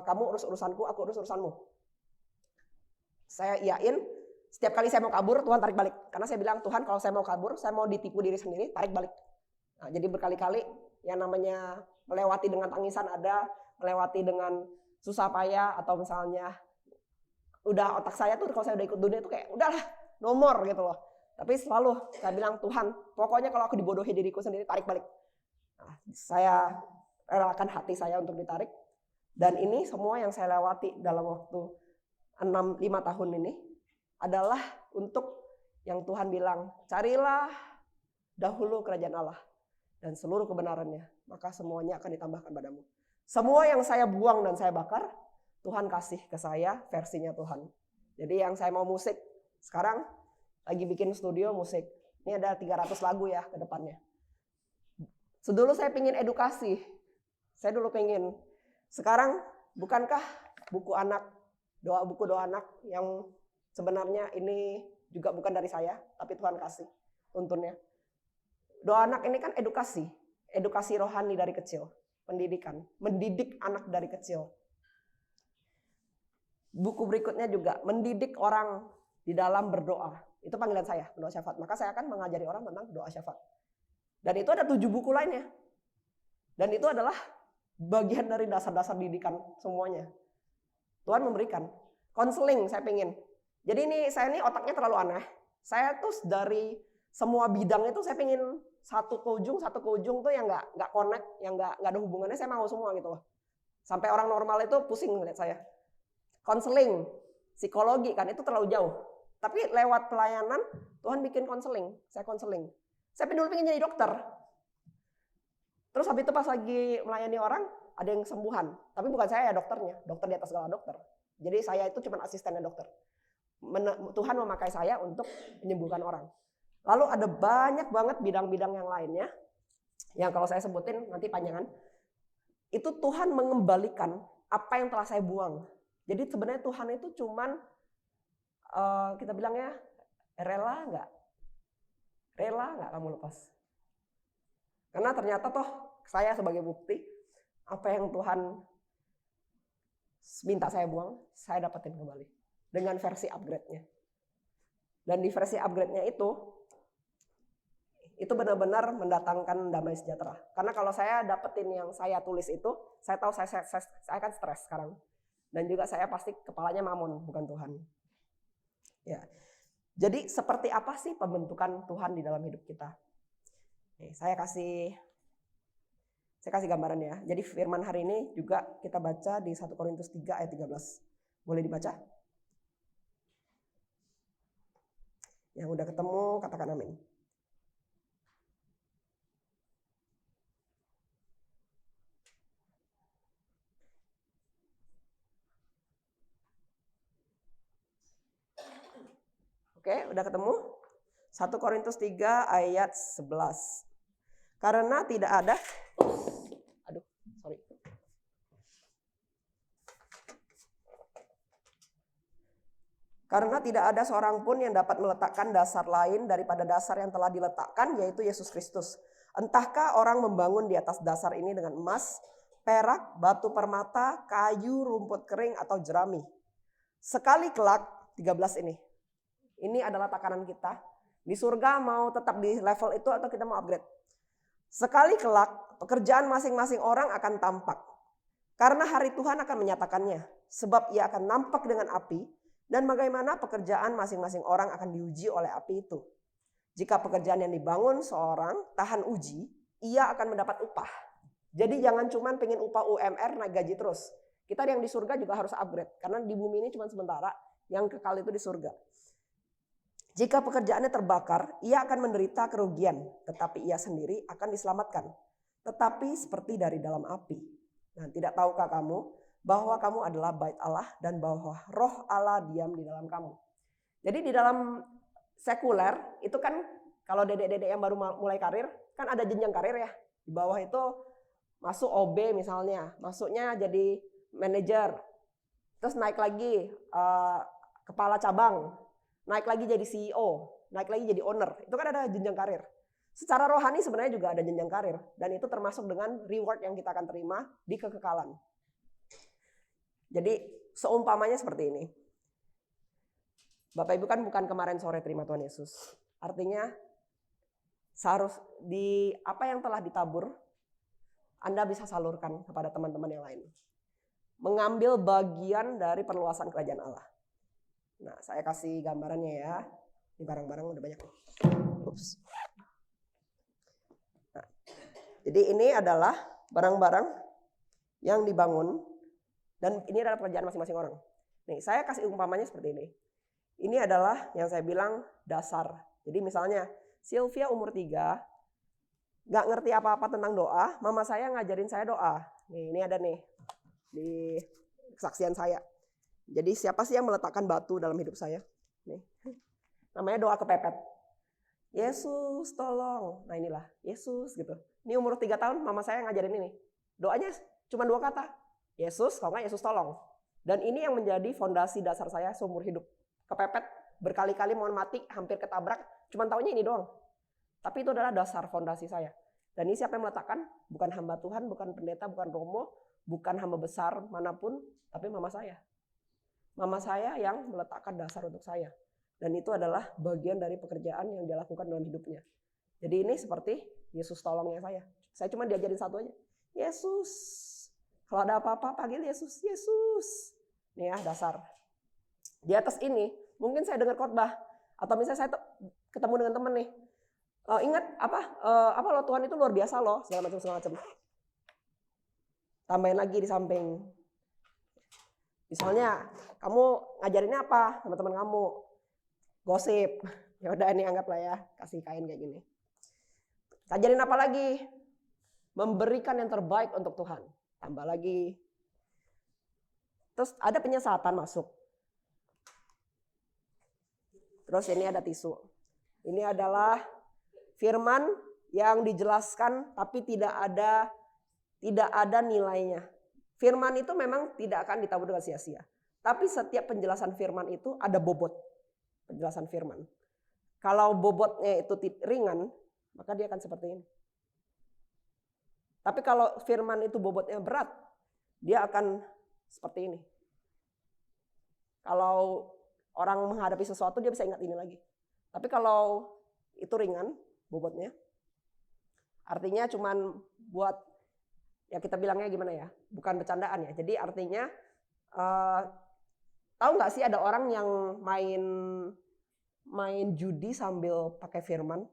kamu urus urusanku, aku urus urusanmu. Saya iyain, setiap kali saya mau kabur, Tuhan tarik balik. Karena saya bilang, Tuhan kalau saya mau kabur, saya mau ditipu diri sendiri, tarik balik. Nah, jadi berkali-kali yang namanya melewati dengan tangisan ada, melewati dengan susah payah, atau misalnya udah otak saya tuh kalau saya udah ikut dunia tuh kayak udahlah, no more gitu loh. Tapi selalu saya bilang, Tuhan, pokoknya kalau aku dibodohi diriku sendiri, tarik balik. Nah, saya relakan hati saya untuk ditarik. Dan ini semua yang saya lewati dalam waktu 5 tahun ini adalah untuk yang Tuhan bilang, carilah dahulu kerajaan Allah dan seluruh kebenarannya, maka semuanya akan ditambahkan padamu. Semua yang saya buang dan saya bakar, Tuhan kasih ke saya versinya Tuhan. Jadi yang saya mau musik, sekarang lagi bikin studio musik. Ini ada 300 lagu ya ke depannya. Sedulu saya pingin edukasi. Saya dulu pingin. Sekarang bukankah buku buku doa anak yang sebenarnya ini juga bukan dari saya, tapi Tuhan kasih tuntunnya. Doa anak ini kan edukasi rohani dari kecil, pendidikan, mendidik anak dari kecil. Buku berikutnya juga mendidik orang di dalam berdoa. Itu panggilan saya, doa syafaat. Maka saya akan mengajari orang tentang doa syafaat. Dan itu ada 7 buku lainnya. Dan itu adalah bagian dari dasar-dasar didikan semuanya. Tuhan memberikan. Konseling saya pengen. Jadi saya ini otaknya terlalu aneh. Saya tuh dari semua bidang itu saya pengen satu ke ujung tuh yang nggak connect, yang nggak ada hubungannya, saya mau semua gitu loh. Sampai orang normal itu pusing ngeliat saya. Konseling, psikologi kan itu terlalu jauh. Tapi lewat pelayanan Tuhan bikin konseling, saya konseling. Saya dulu pengen jadi dokter. Terus habis itu pas lagi melayani orang ada yang kesembuhan, tapi bukan saya ya dokternya, dokter di atas segala dokter. Jadi saya itu cuma asistennya dokter. Tuhan memakai saya untuk menyembuhkan orang. Lalu ada banyak banget bidang-bidang yang lainnya, yang kalau saya sebutin nanti panjangan. Itu Tuhan mengembalikan apa yang telah saya buang. Jadi sebenarnya Tuhan itu cuman kita bilangnya rela nggak kamu lepas? Karena ternyata toh saya sebagai bukti apa yang Tuhan minta saya buang, saya dapetin kembali dengan versi upgrade-nya. Dan di versi upgrade-nya itu benar-benar mendatangkan damai sejahtera. Karena kalau saya dapetin yang saya tulis itu, saya tahu saya akan stres sekarang. Dan juga saya pasti kepalanya Mamon, bukan Tuhan. Ya. Jadi seperti apa sih pembentukan Tuhan di dalam hidup kita? Saya kasih gambaran ya. Jadi firman hari ini juga kita baca di 1 Korintus 3 ayat 13. Boleh dibaca? Yang udah ketemu katakan amin. Oke, udah ketemu? 1 Korintus 3 ayat 11. Karena tidak ada Karena tidak ada seorang pun yang dapat meletakkan dasar lain daripada dasar yang telah diletakkan, yaitu Yesus Kristus. Entahkah orang membangun di atas dasar ini dengan emas, perak, batu permata, kayu, rumput kering, atau jerami. Sekali kelak, 13 ini. Ini adalah takaran kita. Di surga mau tetap di level itu atau kita mau upgrade. Sekali kelak, pekerjaan masing-masing orang akan tampak. Karena hari Tuhan akan menyatakannya. Sebab ia akan nampak dengan api. Dan bagaimana pekerjaan masing-masing orang akan diuji oleh api itu. Jika pekerjaan yang dibangun seorang tahan uji, ia akan mendapat upah. Jadi jangan cuma pengen upah UMR naik gaji terus. Kita yang di surga juga harus upgrade. Karena di bumi ini cuma sementara, yang kekal itu di surga. Jika pekerjaannya terbakar, ia akan menderita kerugian. Tetapi ia sendiri akan diselamatkan. Tetapi seperti dari dalam api. Nah, tidak tahukah kamu bahwa kamu adalah bait Allah dan bahwa roh Allah diam di dalam kamu. Jadi di dalam sekuler itu kan kalau dedek-dedek yang baru mulai karir kan ada jenjang karir ya. Di bawah itu masuk OB misalnya, masuknya jadi manajer. Terus naik lagi kepala cabang, naik lagi jadi CEO, naik lagi jadi owner. Itu kan ada jenjang karir. Secara rohani sebenarnya juga ada jenjang karir dan itu termasuk dengan reward yang kita akan terima di kekekalan. Jadi seumpamanya seperti ini. Bapak Ibu kan bukan kemarin sore terima Tuhan Yesus. Artinya seharus di apa yang telah ditabur, Anda bisa salurkan kepada teman-teman yang lain. Mengambil bagian dari perluasan kerajaan Allah. Nah, saya kasih gambarannya ya. Ini barang-barang udah banyak. Ups. Nah, jadi ini adalah barang-barang yang dibangun dan ini adalah pekerjaan masing-masing orang. Nih, saya kasih umpamanya seperti ini. Ini adalah yang saya bilang dasar. Jadi misalnya Sylvia umur 3, gak ngerti apa-apa tentang doa, mama saya ngajarin saya doa. Nih, ini ada nih di kesaksian saya. Jadi siapa sih yang meletakkan batu dalam hidup saya? Nih. Namanya doa kepepet. Yesus tolong. Nah inilah Yesus gitu. Ini umur 3 tahun mama saya ngajarin ini. Doanya cuma 2 kata. Yesus, kalau nggak Yesus tolong. Dan ini yang menjadi fondasi dasar saya seumur hidup. Kepepet berkali-kali mohon mati, hampir ketabrak. Cuma taunya ini doang. Tapi itu adalah dasar fondasi saya. Dan ini siapa yang meletakkan? Bukan hamba Tuhan, bukan pendeta, bukan romo, bukan hamba besar manapun, tapi mama saya. Mama saya yang meletakkan dasar untuk saya. Dan itu adalah bagian dari pekerjaan yang dia lakukan dalam hidupnya. Jadi ini seperti Yesus tolongnya saya. Saya cuma diajarin satu aja. Yesus. Kalau ada apa-apa panggil Yesus. Yesus. Nih ya dasar. Di atas ini mungkin saya dengar khotbah. Atau misalnya saya ketemu dengan teman nih. Ingat apa loh Tuhan itu luar biasa loh. Segala macam. Tambahin lagi di samping. Misalnya kamu ngajarinnya apa sama teman kamu? Gosip. Ya udah ini anggaplah ya, kasih kain kayak gini. Ajarin apa lagi? Memberikan yang terbaik untuk Tuhan. Tambah lagi. Terus ada penyesatan masuk. Terus ini ada tisu. Ini adalah firman yang dijelaskan tapi tidak ada nilainya. Firman itu memang tidak akan ditabur dengan sia-sia. Tapi setiap penjelasan firman itu ada bobot. Penjelasan firman. Kalau bobotnya itu ringan, maka dia akan seperti ini. Tapi kalau firman itu bobotnya berat, dia akan seperti ini. Kalau orang menghadapi sesuatu, dia bisa ingat ini lagi. Tapi kalau itu ringan, bobotnya, artinya cuman buat, ya kita bilangnya gimana ya, bukan bercandaan ya. Jadi artinya, tahu nggak sih ada orang yang main judi sambil pakai firman?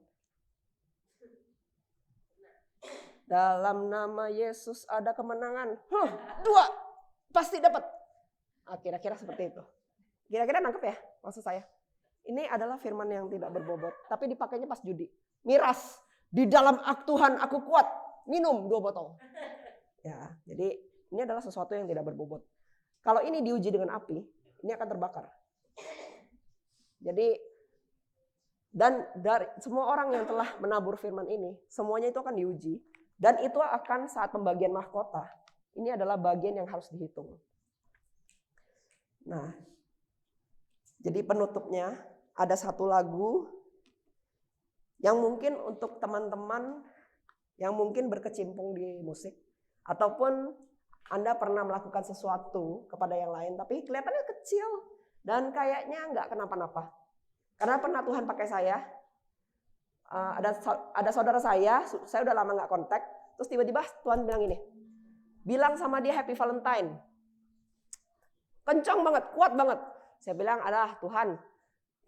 Dalam nama Yesus ada kemenangan. 2 pasti dapat. Kira-kira seperti itu. Kira-kira nangkep ya maksud saya. Ini adalah firman yang tidak berbobot, tapi dipakainya pas judi. Miras, di dalam Tuhan aku kuat. Minum 2 botol. Ya, jadi ini adalah sesuatu yang tidak berbobot. Kalau ini diuji dengan api, ini akan terbakar. Jadi dan dari semua orang yang telah menabur firman ini, semuanya itu akan diuji. Dan itu akan saat pembagian mahkota. Ini adalah bagian yang harus dihitung. Nah, jadi penutupnya ada satu lagu yang mungkin untuk teman-teman yang mungkin berkecimpung di musik. Ataupun Anda pernah melakukan sesuatu kepada yang lain, tapi kelihatannya kecil. Dan kayaknya nggak kenapa-napa. Karena pernah Tuhan pakai saya. Ada saudara saya udah lama nggak kontak, terus tiba-tiba Tuhan bilang ini, bilang sama dia Happy Valentine, kencang banget, kuat banget. Saya bilang, Tuhan,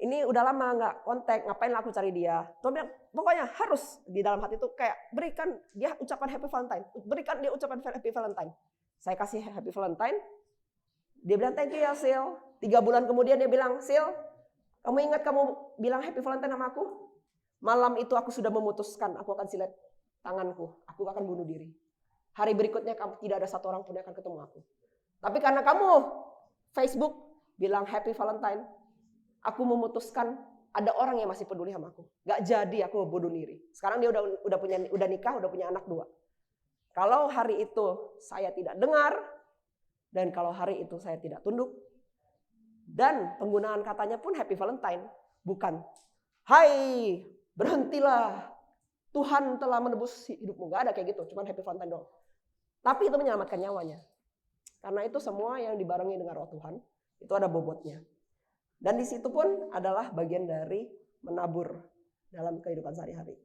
ini udah lama nggak kontak, ngapain aku cari dia? Tuhan bilang, pokoknya harus di dalam hati itu kayak berikan dia ucapan Happy Valentine, berikan dia ucapan Happy Valentine. Saya kasih Happy Valentine, dia bilang thank you ya Sil. 3 bulan kemudian dia bilang, Sil, kamu ingat kamu bilang Happy Valentine sama aku? Malam itu aku sudah memutuskan, aku akan silet tanganku, aku akan bunuh diri. Hari berikutnya kamu tidak ada satu orang pun yang akan ketemu aku. Tapi karena kamu Facebook bilang Happy Valentine, aku memutuskan ada orang yang masih peduli sama aku. Gak jadi aku bunuh diri. Sekarang dia udah nikah, udah punya anak 2. Kalau hari itu saya tidak dengar, dan kalau hari itu saya tidak tunduk, dan penggunaan katanya pun Happy Valentine, bukan hai berhentilah, Tuhan telah menebus hidupmu. Gak ada kayak gitu, cuma Happy Valentine doang. Tapi itu menyelamatkan nyawanya. Karena itu semua yang dibarengi dengan roh Tuhan, itu ada bobotnya. Dan di situ pun adalah bagian dari menabur dalam kehidupan sehari-hari.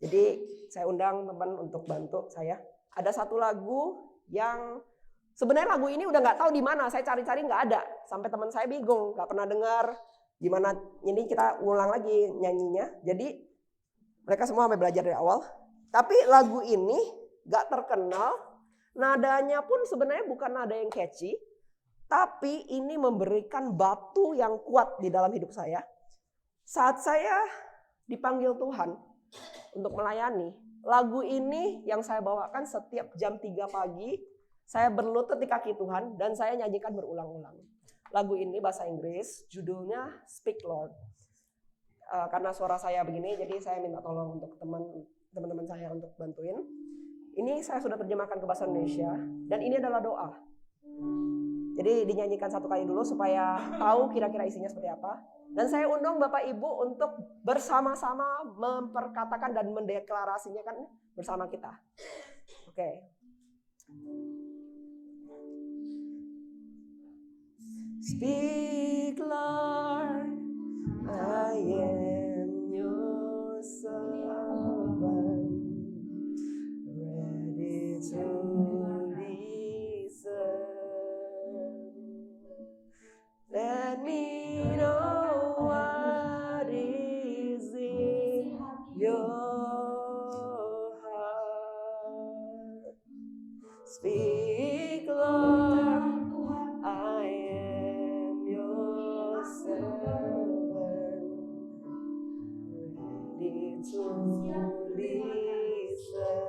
Jadi saya undang teman untuk bantu saya. Ada satu lagu yang sebenarnya lagu ini udah nggak tahu di mana. Saya cari-cari nggak ada. Sampai teman saya bingung, nggak pernah dengar. Gimana ini kita ulang lagi nyanyinya. Jadi mereka semua sampai belajar dari awal. Tapi lagu ini nggak terkenal. Nadanya pun sebenarnya bukan nada yang catchy. Tapi ini memberikan batu yang kuat di dalam hidup saya. Saat saya dipanggil Tuhan untuk melayani, lagu ini yang saya bawakan setiap jam 3 pagi, saya berlutut di kaki Tuhan dan saya nyanyikan berulang-ulang. Lagu ini bahasa Inggris, judulnya Speak Lord. Karena suara saya begini, jadi saya minta tolong untuk teman-teman saya untuk bantuin. Ini saya sudah terjemahkan ke bahasa Indonesia dan ini adalah doa. Jadi dinyanyikan 1 kali dulu supaya tahu kira-kira isinya seperti apa. Dan saya undang Bapak Ibu untuk bersama-sama memperkatakan dan mendeklarasinya kan bersama kita. Oke. Speak Lord, I am your servant, ready to listen. Let me know what is in your heart. Speak, Lord, I am your servant, ready to listen.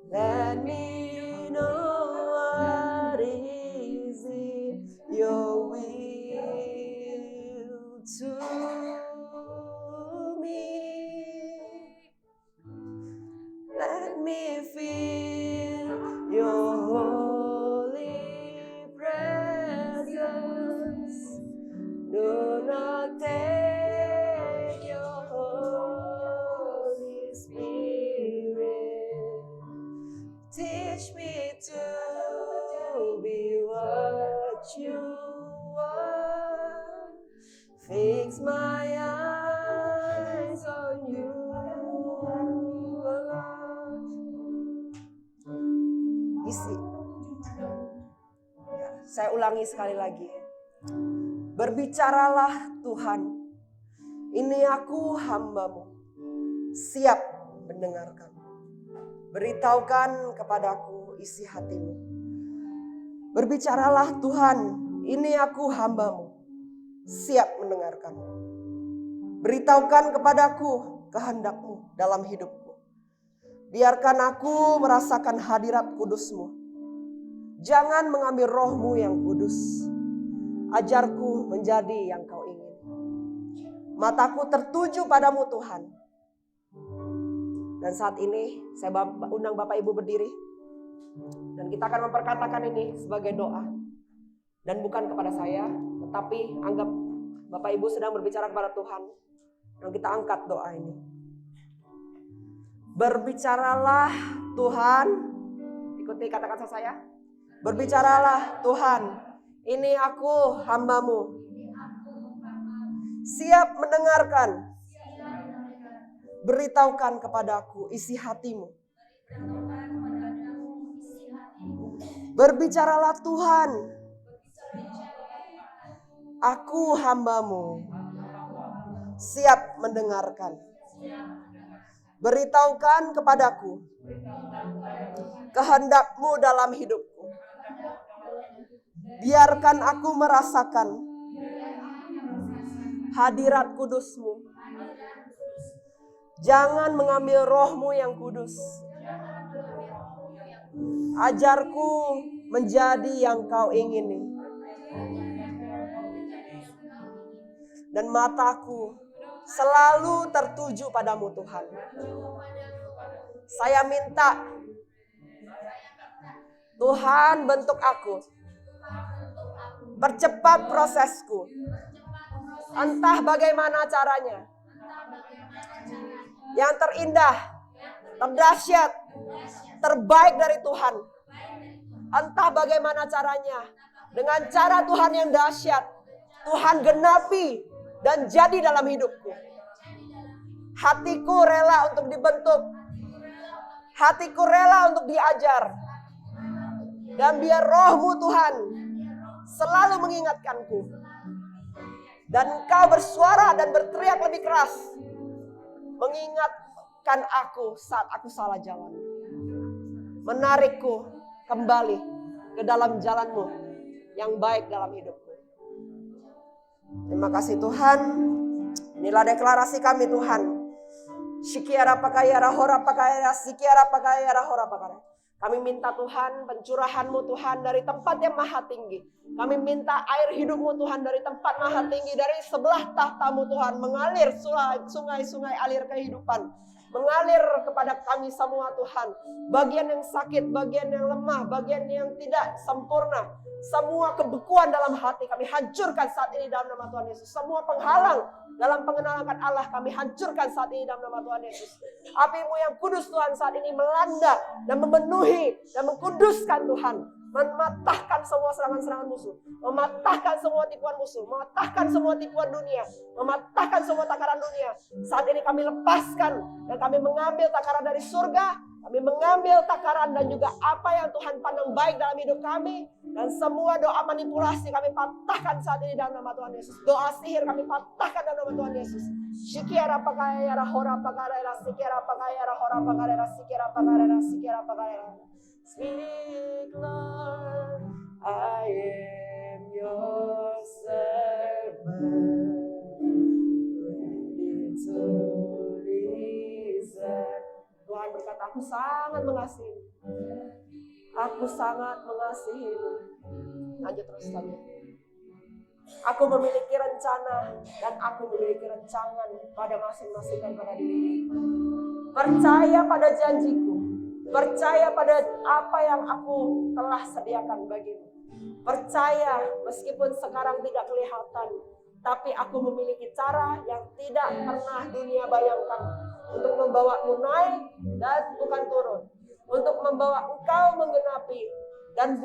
Let me know what is in your will to me. Let me feel your holy presence. Do not take your Holy Spirit. Teach me to be what you are. Fix my eyes on you alone. Isi. Ya, saya ulangi sekali lagi. Berbicaralah Tuhan. Ini aku hamba-Mu. Siap mendengarkan. Beritahukan kepadaku isi hati-Mu. Berbicaralah Tuhan, ini aku hamba-Mu, siap mendengarkan. Beritahukan kepadaku kehendak-Mu dalam hidupku. Biarkan aku merasakan hadirat kudus-Mu. Jangan mengambil roh-Mu yang kudus. Ajarku menjadi yang Kau ingin. Mataku tertuju padamu Tuhan. Dan saat ini saya undang Bapak Ibu berdiri. Dan kita akan memperkatakan ini sebagai doa. Dan bukan kepada saya, tetapi anggap Bapak Ibu sedang berbicara kepada Tuhan. Dan kita angkat doa ini. Berbicaralah Tuhan. Ikuti kata-kata saya. Berbicaralah Tuhan. Ini aku hamba-Mu. Siap mendengarkan. Beritahukan kepadaku isi hati-Mu. Berbicaralah Tuhan. Aku hamba-Mu. Siap mendengarkan. Beritahukan kepadaku kehendak-Mu dalam hidupku. Biarkan aku merasakan hadirat kudus-Mu. Jangan mengambil roh-Mu yang kudus. Ajarku menjadi yang Kau ingini. Dan mataku selalu tertuju padamu Tuhan. Saya minta Tuhan bentuk aku. Percepat prosesku. Entah bagaimana caranya. Yang terindah, terdahsyat, terbaik dari Tuhan. Entah bagaimana caranya. Dengan cara Tuhan yang dahsyat, Tuhan genapi dan jadi dalam hidupku. Hatiku rela untuk dibentuk. Hatiku rela untuk diajar. Dan biar roh-Mu Tuhan selalu mengingatkanku. Dan Engkau bersuara dan berteriak lebih keras. Mengingatkan aku saat aku salah jalan. Menarikku kembali ke dalam jalan-Mu yang baik dalam hidupku. Terima kasih Tuhan. Inilah deklarasi kami Tuhan. Shikiara pakayara hora pakayara sikiara pakayara hora pakayara. Kami minta Tuhan pencurahan-Mu Tuhan dari tempat yang maha tinggi. Kami minta air hidup-Mu Tuhan dari tempat maha tinggi. Dari sebelah tahta-Mu Tuhan mengalir sungai-sungai alir kehidupan. Mengalir kepada kami semua Tuhan. Bagian yang sakit, bagian yang lemah, bagian yang tidak sempurna. Semua kebekuan dalam hati kami hancurkan saat ini dalam nama Tuhan Yesus. Semua penghalang dalam pengenalan akan Allah kami hancurkan saat ini dalam nama Tuhan Yesus. Api-Mu yang kudus Tuhan saat ini melanda dan memenuhi dan mengkuduskan Tuhan. Mematahkan semua serangan-serangan musuh. Mematahkan semua tipuan musuh. Mematahkan semua tipuan dunia. Mematahkan semua takaran dunia. Saat ini kami lepaskan dan kami mengambil takaran dari surga. Kami mengambil takaran dan juga apa yang Tuhan pandang baik dalam hidup kami. Dan semua doa manipulasi kami patahkan saat ini dalam nama Tuhan Yesus. Doa sihir kami patahkan dalam nama Tuhan Yesus. Shikiara pakayara hora pakayara sikiara pakayara hora pakayara sikiara pakayara sikiara pakayara. Speak Lord, I am your servant, ready to listen. Tuhan berkata, aku sangat mengasihi. Aku sangat mengasihimu. Lanjut terus lagi. Aku memiliki rencana dan aku memiliki rancangan pada masing-masing dan pada diri. Percaya pada janjiku. Percaya pada apa yang aku telah sediakan bagimu. Percaya meskipun sekarang tidak kelihatan. Tapi aku memiliki cara yang tidak pernah dunia bayangkan. Untuk membawamu naik dan bukan turun. Untuk membawa engkau menggenapi. Dan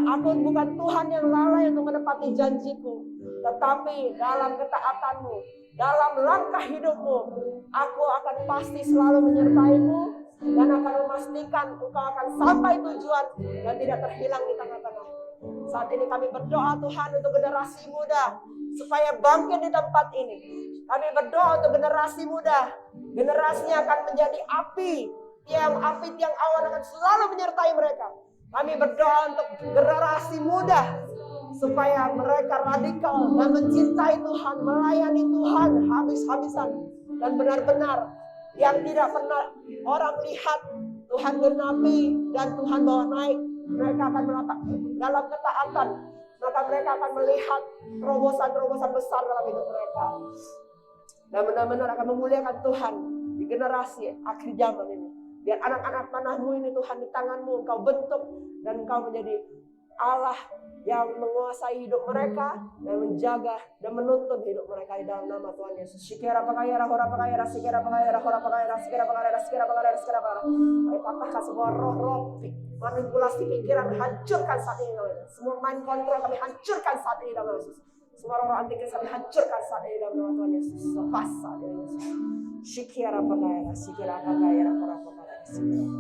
aku bukan Tuhan yang lalai untuk menepati janjiku. Tetapi dalam ketaatanmu, dalam langkah hidupmu, aku akan pasti selalu menyertaimu. Dan akan memastikan engkau akan sampai tujuan dan tidak terhilang di tengah-tengah. Saat ini kami berdoa Tuhan untuk generasi muda. Supaya bangkit di tempat ini. Kami berdoa untuk generasi muda. Generasinya akan menjadi api. Tiang awan akan selalu menyertai mereka. Kami berdoa untuk generasi muda. Supaya mereka radikal dan mencintai Tuhan. Melayani Tuhan habis-habisan. Dan benar-benar yang tidak pernah orang lihat Tuhan genapi dan Tuhan bawa naik. Mereka akan melakukan dalam ketaatan. Maka mereka akan melihat terobosan-terobosan besar dalam hidup mereka. Dan benar-benar akan memuliakan Tuhan di generasi akhir zaman ini. Biar anak-anak panahmu ini Tuhan di tanganmu engkau bentuk. Dan engkau menjadi Allah yang menguasai hidup mereka dan menjaga dan menuntun hidup mereka di dalam nama Tuhan Yesus. Shikera pakayara hora pakayara sikera pakayara hora pakayara sikera pakayara sikera pakayara sikera pakayara. Ayo patahkan semua roh-roh manipulasi pikiran, hancurkan saat ini. Semua mind control kami hancurkan saat ini dalam Yesus. Semua roh antikris kami hancurkan saat ini dalam nama Tuhan Yesus. Lepas saat ini Yesus. Shikera pakayara sikera pakayara hora pakayara sikera.